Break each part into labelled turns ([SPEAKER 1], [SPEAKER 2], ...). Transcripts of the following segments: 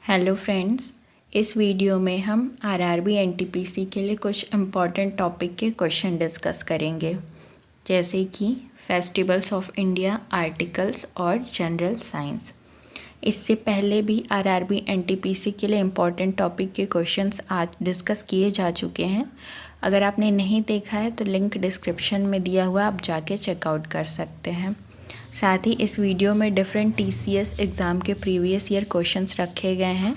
[SPEAKER 1] Hello friends, इस video में हम आरआरबी एनटीपीसी के लिए कुछ इम्पॉर्टेंट टॉपिक के क्वेश्चन डिस्कस करेंगे, जैसे कि फेस्टिवल्स ऑफ इंडिया, आर्टिकल्स और जनरल साइंस। इससे पहले भी आरआरबी एनटीपीसी के लिए इम्पॉर्टेंट टॉपिक के क्वेश्चंस आज डिस्कस किए जा चुके हैं। अगर आपने नहीं देखा है तो लिंक डिस्क्रिप्शन में दिया हुआ, आप जाके चेकआउट कर सकते हैं। साथ ही इस वीडियो में डिफरेंट टीसीएस एग्ज़ाम के प्रीवियस ईयर क्वेश्चंस रखे गए हैं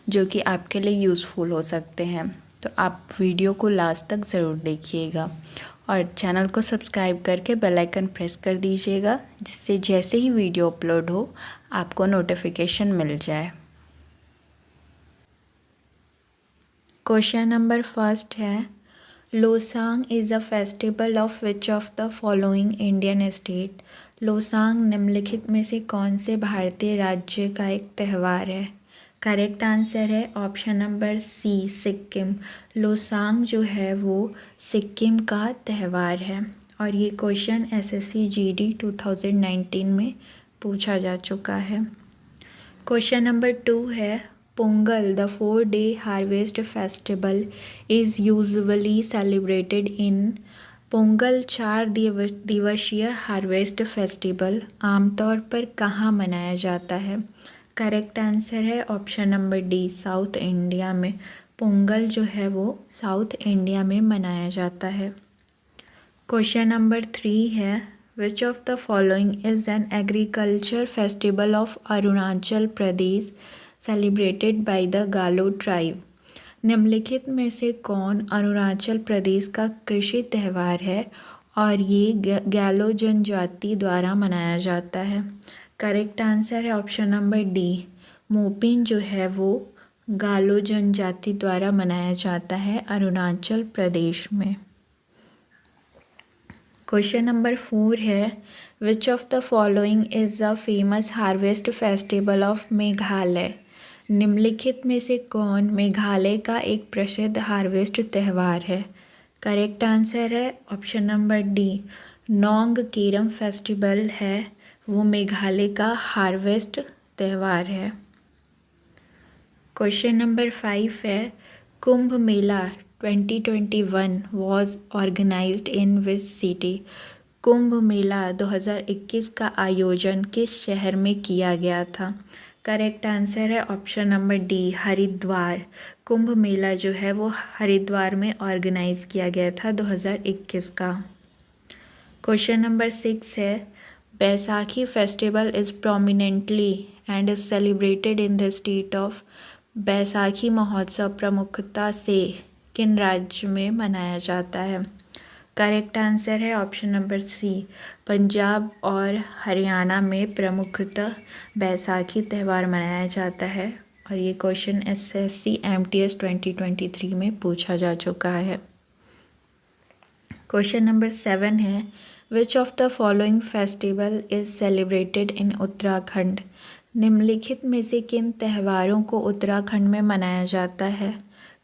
[SPEAKER 1] जो कि आपके लिए यूज़फुल हो सकते हैं, तो आप वीडियो को लास्ट तक ज़रूर देखिएगा और चैनल को सब्सक्राइब करके बेल आइकन प्रेस कर दीजिएगा, जिससे जैसे ही वीडियो अपलोड हो आपको नोटिफिकेशन मिल जाए। क्वेश्चन नंबर फर्स्ट है, Losoong is a festival of which of the following Indian state. Losoong निम्नलिखित में से कौन से भारतीय राज्य का एक त्यौहार है? करेक्ट आंसर है option number C, Sikkim. Losoong जो है वो सिक्किम का त्यौहार है और ये क्वेश्चन एसएससी जीडी 2019 में पूछा जा चुका है। क्वेश्चन नंबर 2 है, Pongal the 4-day harvest festival is usually celebrated in. Pongal 4 दिवसीय हार्वेस्ट फेस्टिवल आमतौर पर कहाँ मनाया जाता है? करेक्ट आंसर है option number D, south India में। पोंगल जो है वो साउथ इंडिया में मनाया जाता है। क्वेश्चन नंबर 3 है, which of the following is an agriculture festival of Arunachal Pradesh celebrated by the गालो ट्राइब। निम्नलिखित में से कौन अरुणाचल प्रदेश का कृषि त्यौहार है और ये गैलो जनजाति द्वारा मनाया जाता है? करेक्ट आंसर है ऑप्शन नंबर डी, मोपिन जो है वो गालो जनजाति द्वारा मनाया जाता है अरुणाचल प्रदेश में। क्वेश्चन नंबर 4 है, which of the following is the famous harvest festival of Meghalaya. निम्नलिखित में से कौन मेघालय का एक प्रसिद्ध हार्वेस्ट त्यौहार है? करेक्ट आंसर है ऑप्शन नंबर डी, नोंग केरम फेस्टिवल है वो मेघालय का हार्वेस्ट त्यौहार है। क्वेश्चन नंबर 5 है, Kumbh Mela 2021 was organised in which city. Kumbh Mela 2021 का आयोजन किस शहर में किया गया था? करेक्ट आंसर है option number D, Haridwar. Kumbh Mela जो है वो हरिद्वार में ऑर्गेनाइज किया गया था 2021 का। क्वेश्चन नंबर 6 है, Baisakhi festival is prominently and is celebrated in the state of. Baisakhi महोत्सव प्रमुखता से किन राज्य में मनाया जाता है? करेक्ट आंसर है ऑप्शन नंबर सी, पंजाब और हरियाणा में प्रमुखतः बैसाखी त्यौहार मनाया जाता है और ये क्वेश्चन एसएससी एमटीएस 2023 में पूछा जा चुका है। क्वेश्चन नंबर 7 है, which of the following festival is celebrated in Uttarakhand. निम्नलिखित में से किन त्योहारों को उत्तराखंड में मनाया जाता है?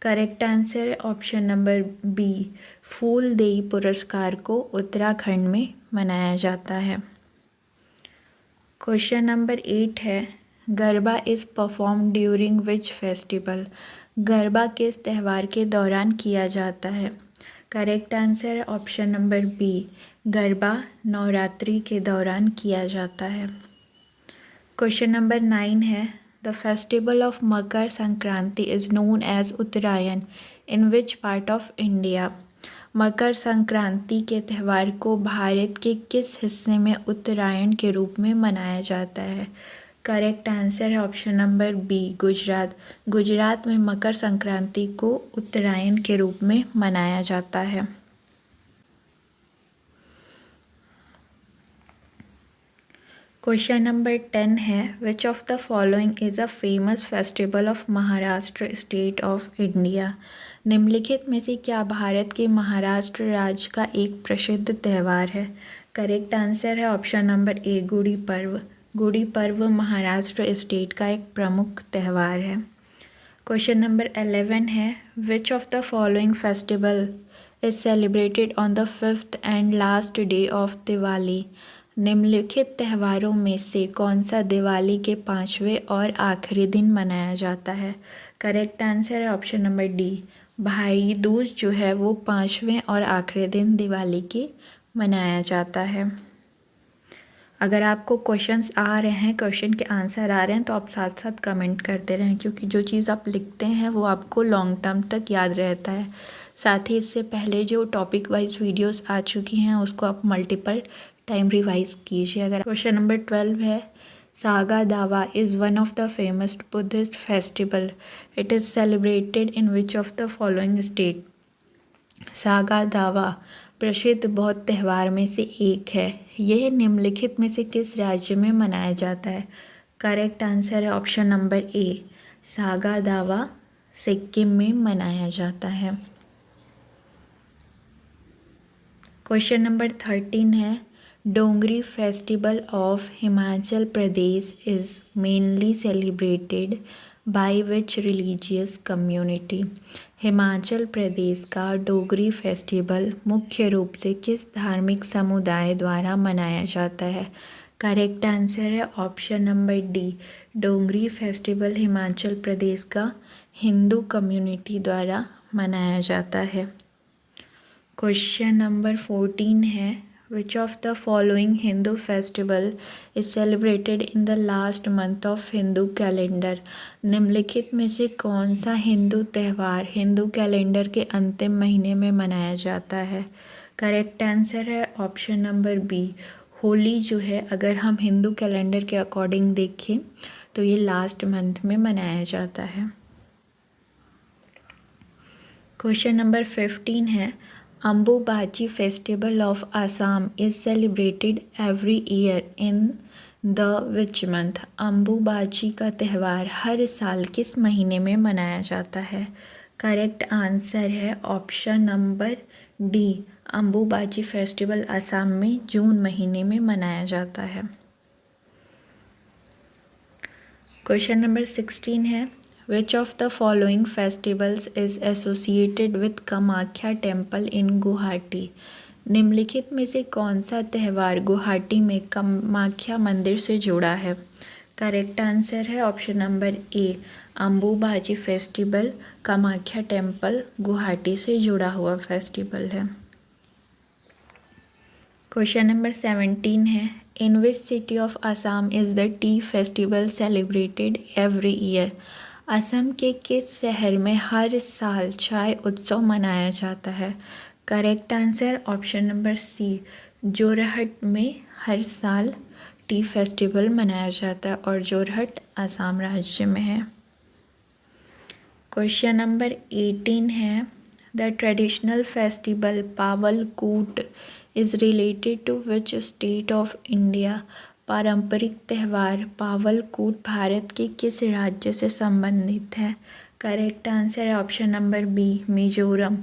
[SPEAKER 1] Correct answer option number B, Phool Dei पुरस्कार को उत्तराखंड में मनाया जाता है। क्वेश्चन नंबर 8 है, Garba is performed during which festival. Garba किस त्यौहार के दौरान किया जाता है? Correct answer option number B, Garba Navratri के दौरान किया जाता है। क्वेश्चन नंबर 9 है, the festival of Makar Sankranti is known as Uttarayan in which part of India. Makar Sankranti के त्यौहार को भारत के किस हिस्से में उत्तरायण के रूप में मनाया जाता है? करेक्ट आंसर है option number B, Gujarat. Gujarat में मकर संक्रांति को उत्तरायण के रूप में मनाया जाता है। क्वेश्चन नंबर 10 है, which of the following is a famous festival of Maharashtra state of India. निम्नलिखित में से क्या भारत के महाराष्ट्र राज्य का एक प्रसिद्ध त्यौहार है? करेक्ट आंसर है ऑप्शन नंबर ए, गुड़ी पर्व। गुड़ी पर्व महाराष्ट्र स्टेट का एक प्रमुख त्यौहार है। क्वेश्चन नंबर 11 है, which of the following festival is celebrated on the 5th and last day of Diwali. निम्नलिखित त्योहारों में से कौन सा दिवाली के 5वें और आखिरी दिन मनाया जाता है? करेक्ट आंसर है ऑप्शन नंबर डी। भाई दूज जो है वो 5वें और आखिरी दिन दिवाली के मनाया जाता है। अगर आपको क्वेश्चंस आ रहे हैं, क्वेश्चन के आंसर आ रहे हैं, तो आप साथ साथ कमेंट करते रहें, क्योंकि जो चीज़ आप लिखते हैं वो आपको लॉन्ग टर्म तक याद रहता है। साथ ही इससे पहले जो टॉपिक वाइज वीडियोस आ चुकी हैं उसको आप मल्टीपल टाइम रिवाइज कीजिए। अगर क्वेश्चन नंबर 12 है, सागा दावा is one of the famous Buddhist festival, it is celebrated in which of the following state? Saga दावा प्रसिद्ध बौद्ध त्यौहार में से एक है। यह निम्नलिखित में से किस राज्य में मनाया जाता है? करेक्ट आंसर है ऑप्शन नंबर ए। सागा दावा सिक्किम में मनाया जाता है। क्वेश्चन नंबर 13 है, Dongri festival of Himachal Pradesh is mainly celebrated by which religious community? Himachal Pradesh का डोगरी फेस्टिवल मुख्य रूप से किस धार्मिक समुदाय द्वारा मनाया जाता है? करेक्ट आंसर है ऑप्शन नंबर डी। डोंगरी फेस्टिवल हिमाचल प्रदेश का हिंदू कम्युनिटी द्वारा मनाया जाता है। क्वेश्चन नंबर 14 है, which of the following Hindu festival is celebrated in the last month of Hindu calendar? निम्नलिखित में से कौन सा हिंदू त्यौहार हिंदू कैलेंडर के अंतिम महीने में मनाया जाता है? करेक्ट आंसर है ऑप्शन नंबर बी। होली जो है, अगर हम हिंदू कैलेंडर के अकॉर्डिंग देखें तो ये लास्ट मंथ में मनाया जाता है। क्वेश्चन नंबर 15 है, Ambubachi festival of Assam is celebrated every year in the which month? Ambubachi का त्यौहार हर साल किस महीने में मनाया जाता है? करेक्ट आंसर है option number D. Ambubachi festival Assam में जून महीने में मनाया जाता है। क्वेश्चन नंबर 16 है, which of the following festivals is associated with Kamakhya temple in Guwahati? निम्नलिखित में से कौन सा त्यौहार गुवाहाटी में कामाख्या मंदिर से जुड़ा है? करेक्ट आंसर है option number A. Ambubachi festival Kamakhya temple Guwahati से जुड़ा हुआ फेस्टिवल है। क्वेश्चन नंबर 17 है, in which city of Assam is the tea festival celebrated every year? Assam के किस शहर में हर साल चाय उत्सव मनाया जाता है? Correct answer option number C. Jorhat में हर साल टी फेस्टिवल मनाया जाता है और जोरहट असम राज्य में है। क्वेश्चन नंबर 18 है, the traditional festival Pawlkut is related to which state of India? पारंपरिक त्यौहार पावलकूट भारत के किस राज्य से संबंधित है? करेक्ट आंसर है option number B, Mizoram.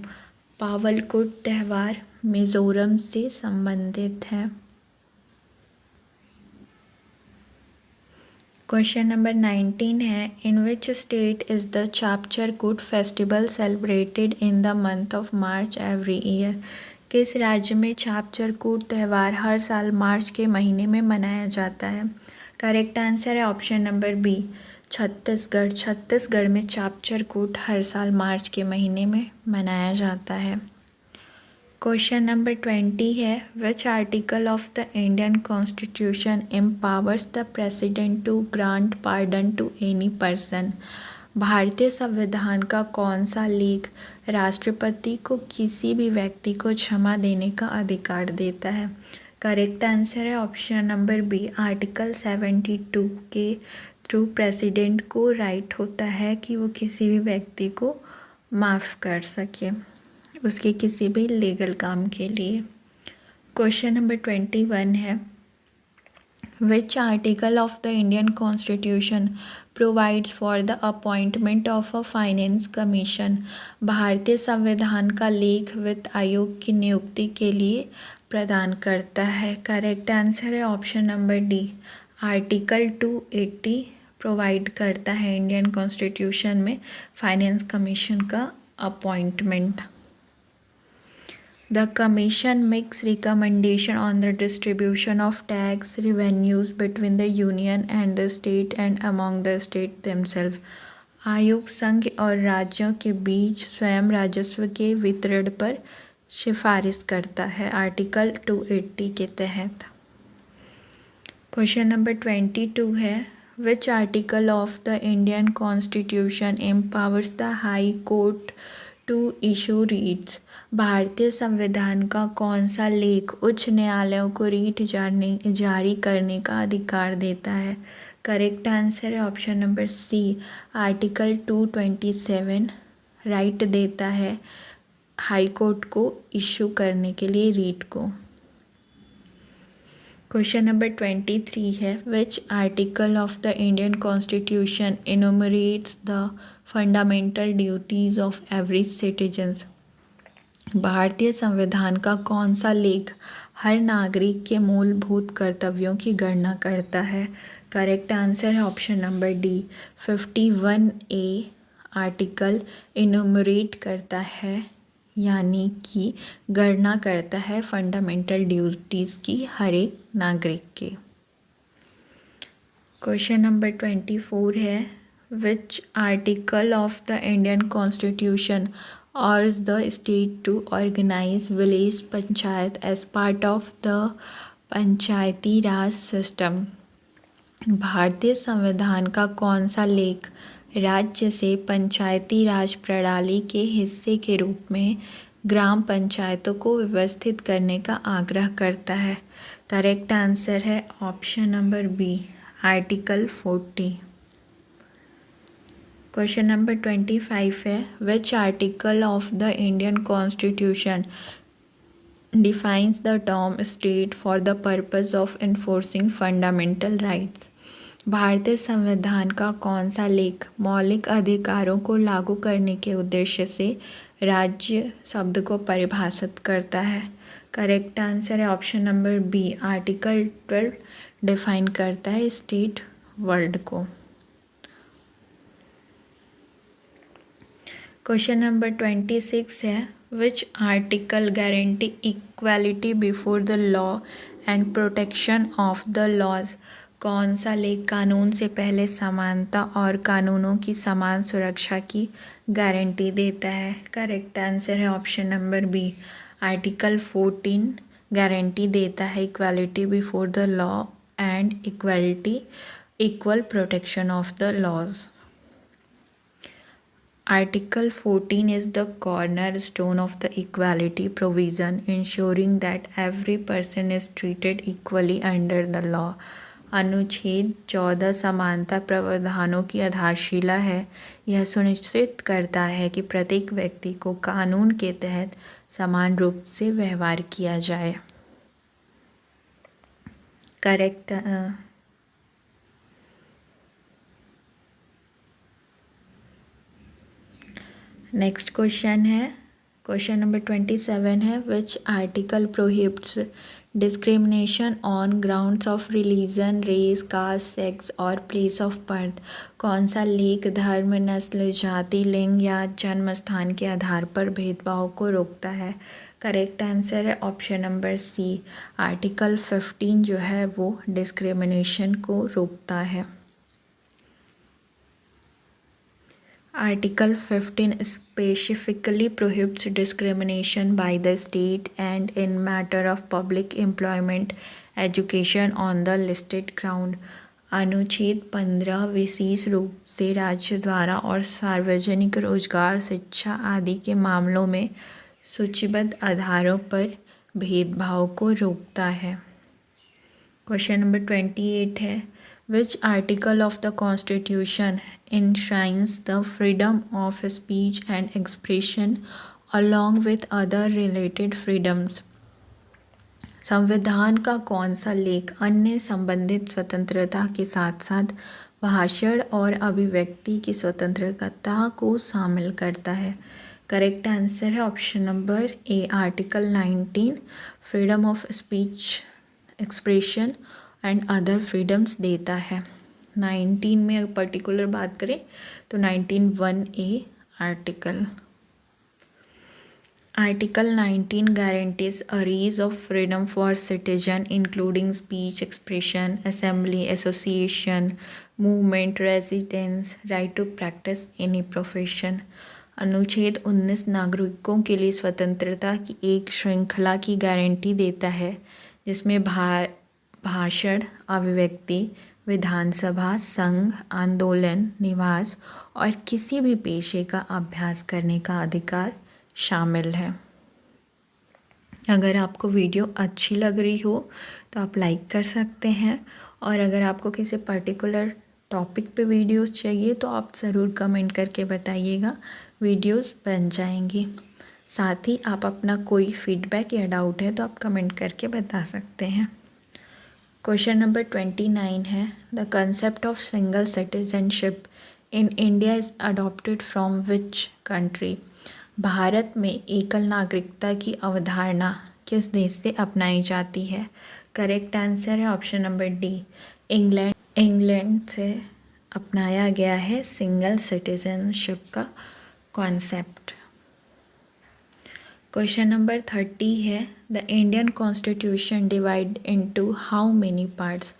[SPEAKER 1] Pawlkut त्यौहार मिजोरम से संबंधित है। क्वेश्चन नंबर 19 है, in which state is the Chapcharkut festival celebrated in the month of March every year? किस राज्य में चापचरकूट त्यौहार हर साल मार्च के महीने में मनाया जाता है? करेक्ट आंसर है option number B, Chhattisgarh. Chhattisgarh में चापचरकूट हर साल मार्च के महीने में मनाया जाता है। क्वेश्चन नंबर 20 है, which article of the Indian constitution empowers the president to grant pardon to any person? भारतीय संविधान का कौन सा लेख राष्ट्रपति को किसी भी व्यक्ति को क्षमा देने का अधिकार देता है? करेक्ट आंसर है ऑप्शन नंबर बी, आर्टिकल 72 के थ्रू प्रेसिडेंट को राइट होता है कि वो किसी भी व्यक्ति को माफ़ कर सके उसके किसी भी लीगल काम के लिए। क्वेश्चन नंबर 21 है, which article of the Indian constitution provides for the appointment of a finance commission? भारतीय संविधान का लेख वित्त आयोग की नियुक्ति के लिए प्रदान करता है। करेक्ट आंसर है option number D, article 280 provide करता है इंडियन कॉन्स्टिट्यूशन में फाइनेंस कमीशन का appointment. The commission makes recommendation on the distribution of tax revenues between the union and the state and among the state themselves. आयोग संघ और राज्यों के बीच स्वयं राजस्व के वितरण पर सिफारिश करता है आर्टिकल 280 के तहत। क्वेश्चन नंबर 22 है which article of the Indian constitution empowers the high court to issue writs. भारतीय संविधान का कौन सा लेख उच्च न्यायालयों को रीट जारी करने का अधिकार देता है। करेक्ट आंसर है option number C article 227 right देता है हाई कोर्ट को इशू करने के लिए रीट को। क्वेश्चन नंबर 23 है which article of the Indian constitution enumerates the fundamental duties of every citizens. भारतीय संविधान का कौन सा लेख हर नागरिक के मूलभूत कर्तव्यों की गणना करता है। करेक्ट आंसर है option number D 51A article enumerate करता है यानी कि गणना करता है फंडामेंटल ड्यूटीज़ की हर एक नागरिक के। क्वेश्चन नंबर 24 है which article of the Indian constitution urges the state to organize village panchayat as part of the Panchayati Raj system. भारतीय संविधान का कौन सा लेख राज्य से पंचायती राज प्रणाली के हिस्से के रूप में ग्राम पंचायतों को व्यवस्थित करने का आग्रह करता है। करेक्ट आंसर है option number B article 40। Question number 25 है which article of the Indian constitution defines the term state for the purpose of enforcing fundamental rights. भारतीय संविधान का कौन सा लेख मौलिक अधिकारों को लागू करने के उद्देश्य से राज्य शब्द को परिभाषित करता है। करेक्ट आंसर है option number B article 12 define करता है स्टेट वर्ड को। क्वेश्चन नंबर 26 है which article guarantee equality before the law and protection of the laws. कौन सा लेख कानून से पहले समानता और कानूनों की समान सुरक्षा की गारंटी देता है। करेक्ट आंसर है option number B article 14 guarantee देता है equality before the law and equal protection of the laws. Article 14 is the cornerstone of the equality provision, ensuring that every person is treated equally under the law. अनुच्छेद 14 समानता प्रावधानों की आधारशिला है। यह सुनिश्चित करता है कि प्रत्येक व्यक्ति को कानून के तहत समान रूप से व्यवहार किया जाए। करेक्ट नेक्स्ट क्वेश्चन है क्वेश्चन नंबर 27 है which article prohibits discrimination on grounds of religion race caste sex और प्लेस ऑफ बर्थ। कौन सा लेख धर्म नस्ल जाति लिंग या जन्म स्थान के आधार पर भेदभाव को रोकता है। करेक्ट आंसर है ऑप्शन नंबर सी आर्टिकल 15 जो है वो डिस्क्रिमिनेशन को रोकता है। Article 15 specifically prohibits discrimination by the state and in matter of public employment education on the listed ground. अनुच्छेद 15 विशेष रूप से राज्य द्वारा और सार्वजनिक रोजगार शिक्षा आदि के मामलों में सूचीबद्ध आधारों पर भेदभाव को रोकता है। क्वेश्चन नंबर 28 है which article of the constitution enshrines the freedom of speech and expression along with other related freedoms। संविधान का कौन सा लेख अन्य संबंधित स्वतंत्रता के साथ साथ भाषण और अभिव्यक्ति की स्वतंत्रता को शामिल करता है। करेक्ट आंसर है option number A article 19 freedom of speech expression and other freedoms देता है। 19 में पर्टिकुलर बात करें तो 19(1)(a) article. Article 19 guarantees a range of freedom for citizen, including speech, expression, assembly, association, movement, residence, right to practice any profession. अनुच्छेद 19 नागरिकों के लिए स्वतंत्रता की एक श्रृंखला की गारंटी देता है, जिसमें भाषण, अभिव्यक्ति, विधानसभा, संघ, आंदोलन, निवास और किसी भी पेशे का अभ्यास करने का अधिकार शामिल है। अगर आपको वीडियो अच्छी लग रही हो तो आप लाइक कर सकते हैं, और अगर आपको किसी पर्टिकुलर टॉपिक पे वीडियोस चाहिए तो आप ज़रूर कमेंट करके बताइएगा, वीडियोस बन जाएंगी। साथ ही आप अपना कोई फीडबैक या डाउट है तो आप कमेंट करके बता सकते हैं। क्वेश्चन नंबर 29 है, the concept of single citizenship in India is adopted from which country. Bharat में एकल नागरिकता की अवधारणा किस देश से अपनाई जाती है? करेक्ट आंसर है ऑप्शन नंबर डी, इंग्लैंड से अपनाया गया है सिंगल सिटीजनशिप का कॉन्सेप्ट। क्वेश्चन नंबर 30 है, the Indian constitution divide into how many parts.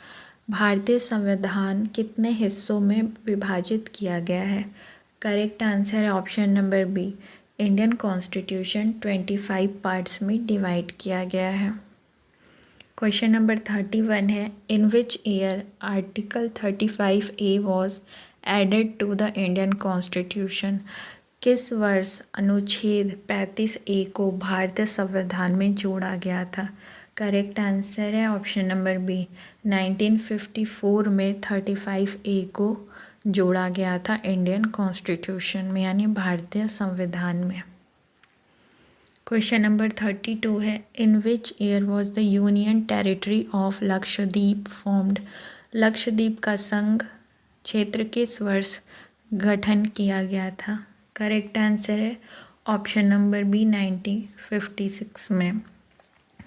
[SPEAKER 1] भारतीय संविधान कितने हिस्सों में विभाजित किया गया है? करेक्ट आंसर है option number B, Indian constitution 25 parts में डिवाइड किया गया है। क्वेश्चन नंबर 31 है, in which year article 35A was added to the Indian constitution. किस वर्ष अनुच्छेद 35A को भारतीय संविधान में जोड़ा गया था? करेक्ट आंसर है ऑप्शन नंबर बी, 1954 में 35A को जोड़ा गया था इंडियन कॉन्स्टिट्यूशन में, यानी भारतीय संविधान में। क्वेश्चन नंबर 32 है, in which year was the union territory of Lakshadweep formed. Lakshadweep का संघ क्षेत्र किस वर्ष गठन किया गया था? करेक्ट आंसर है ऑप्शन नंबर बी, 1956 में।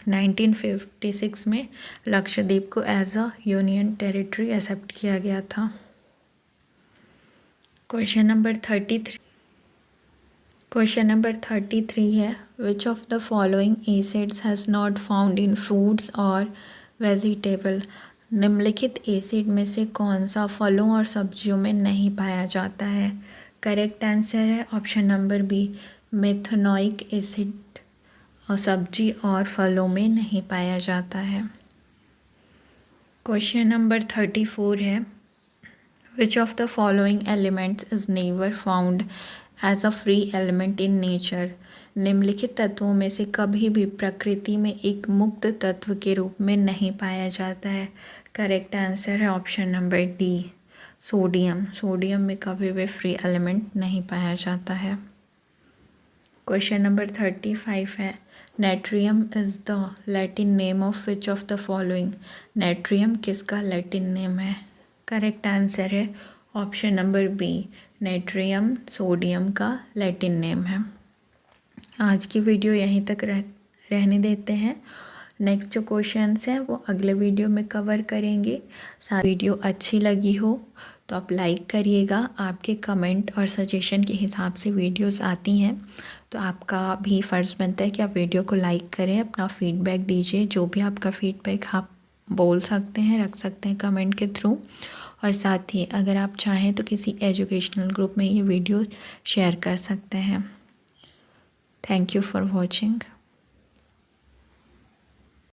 [SPEAKER 1] 1956 में लक्षद्वीप को as a union territory accept किया गया था। क्वेश्चन नंबर 33 है, which of the following acids has not found in fruits और वेजिटेबल। निम्नलिखित एसिड में से कौन सा फलों और सब्जियों में नहीं पाया जाता है? करेक्ट आंसर है option number B, methanoic acid और सब्जी और फलों में नहीं पाया जाता है। क्वेश्चन नंबर 34 है, which of the following elements is never found as a free element in nature. निम्नलिखित तत्वों में से कभी भी प्रकृति में एक मुक्त तत्व के रूप में नहीं पाया जाता है। करेक्ट आंसर है option number D, sodium. Sodium में कभी भी फ्री एलिमेंट नहीं पाया जाता है। क्वेश्चन नंबर 35 है, natrium is the Latin name of which of the following. Natrium किसका लैटिन नेम है? करेक्ट आंसर है option number B, natrium sodium का लैटिन नेम है। आज की वीडियो यहीं तक रहने देते हैं। नेक्स्ट जो क्वेश्चंस हैं वो अगले वीडियो में कवर करेंगे। वीडियो अच्छी लगी हो तो आप लाइक करिएगा। आपके कमेंट और सजेशन के हिसाब से वीडियोस आती हैं, तो आपका भी फ़र्ज़ बनता है कि आप वीडियो को लाइक करें, अपना फीडबैक दीजिए। जो भी आपका फीडबैक आप बोल सकते हैं, रख सकते हैं कमेंट के थ्रू। और साथ ही अगर आप चाहें तो किसी एजुकेशनल ग्रुप में ये वीडियो शेयर कर सकते हैं। Thank you for watching.